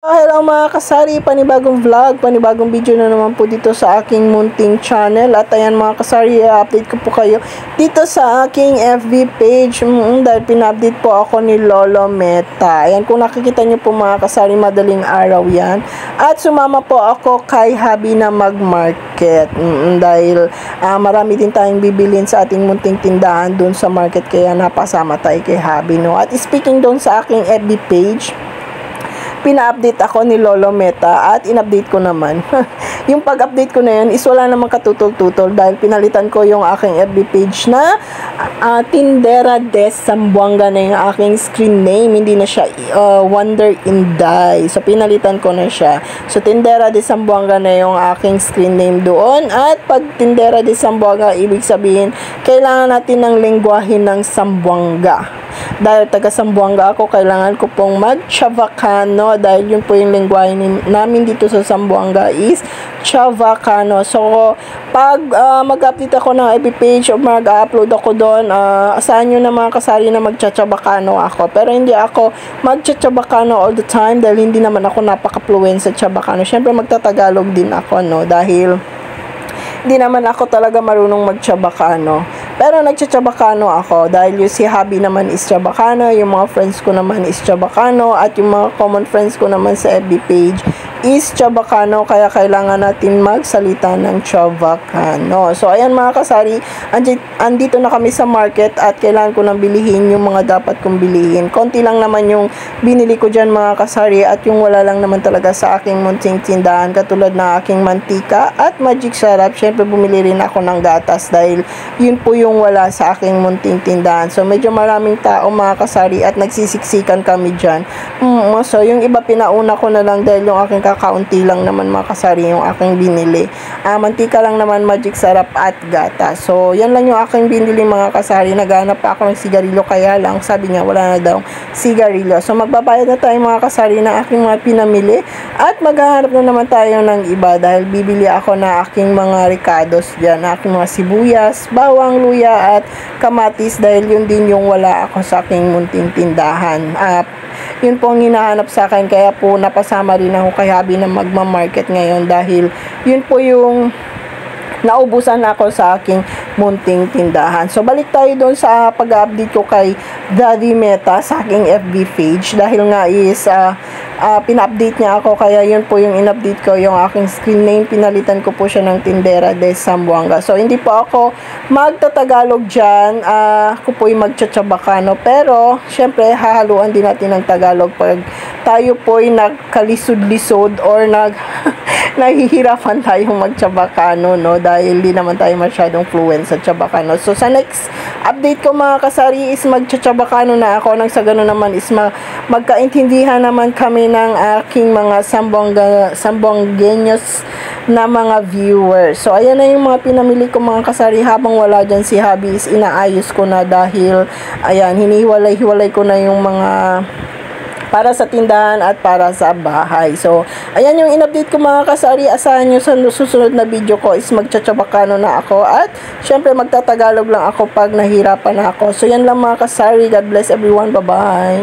Hello mga kasari, panibagong vlog, panibagong video na naman po dito sa aking munting channel. At ayan mga kasari, update ko po kayo dito sa aking FB page dahil pina-update po ako ni Lolo Meta. Ayan, kung nakikita nyo po mga kasari, madaling araw yan. At sumama po ako kay Habi na mag-market dahil marami din tayong bibilin sa ating munting tindahan doon sa market, kaya napasama tayo kay Habi, no? At speaking doon sa aking FB page, pina-update ako ni Lolo Meta at in-update ko naman. Yung pag-update ko na yun is wala namang katutol-tutol dahil pinalitan ko yung aking FB page na Tindera de Zamboanga na yung aking screen name. Hindi na siya Wonder Inday. So pinalitan ko na siya. So Tindera de Zamboanga na yung aking screen name doon. At pag Tindera de Zamboanga, ibig sabihin kailangan natin ng lengguwahe ng Zamboanga. Dahil taga Zamboanga ako, kailangan ko pong mag-Chavacano dahil yun po yung lengguwahe namin dito sa Zamboanga is Chavacano. So, pag mag-update ako ng FB page o mag-upload ako doon, asahan nyo na mga kasari na mag-Chavacano ako. Pero hindi ako mag-Chavacano all the time dahil hindi naman ako napaka-fluent sa Chavacano. Siyempre, magtatagalog din ako, no? Dahil hindi naman ako talaga marunong mag-Chavacano. Pero nag-Chavacano ako dahil yung si Habi naman is Chavacano, yung mga friends ko naman is Chavacano, at yung mga common friends ko naman sa FB page is Chavacano, kaya kailangan natin magsalita ng Chavacano. So, ayan mga kasari, andito na kami sa market at kailangan ko nang bilihin yung mga dapat kong bilihin. Konti lang naman yung binili ko dyan mga kasari at yung wala lang naman talaga sa aking munting tindahan, katulad na aking mantika at magic syrup. Syempre, bumili rin ako ng gatas dahil yun po yung wala sa aking munting tindahan. So, medyo maraming tao mga kasari at nagsisiksikan kami dyan. So, yung iba pinauna ko na lang dahil yung aking kakaunti lang naman mga kasari yung aking binili. Mantika lang naman, magic syrup at gata. So, yan lang yung aking binili mga kasari. Naghanap pa ako ng sigarilyo, kaya lang sabi niya wala na daw sigarilyo. So, magbabayad na tayo mga kasari ng aking mga pinamili at maghahanap na naman tayo ng iba dahil bibili ako na aking mga ricados dyan, aking mga sibuyas, bawang, luya at kamatis dahil yun din yung wala ako sa aking munting tindahan. Yun po ang hinahanap sa akin, kaya po napasama rin ako kay Habi na magma-market ngayon dahil yun po yung naubusan ako sa aking munting tindahan. So, balik tayo doon sa pag-update ko kay Daddy Meta sa aking FB page dahil nga is pina-update niya ako, kaya yun po yung in-update ko yung aking screen name. Pinalitan ko po siya ng Tindera de Zamboanga. So, hindi po ako magtatagalog dyan. Ako po yung mag-Chavacano. Pero, syempre, hahaluan din natin ng Tagalog pag tayo po yung nagkalisod-lisod or nahihirapan tayong mag-Chavacano, no? Dahil di naman tayo masyadong fluent sa Chavacano. So, sa next update ko mga kasari is mag-Chavacano na ako. Nang sa ganun naman is magkaintindihan naman kami ng aking mga Zamboangueños na mga viewers. So, ayan na yung mga pinamili ko mga kasari. Habang wala dyan si Habi is inaayos ko na dahil, ayan, hinihiwalay-hiwalay ko na yung mga para sa tindahan at para sa bahay. So, ayan yung in-update ko mga kasari. Asahan nyo sa susunod na video ko is mag-Chavacano na ako at syempre magtatagalog lang ako pag nahirapan na ako. So, yan lang mga kasari. God bless everyone. Bye-bye.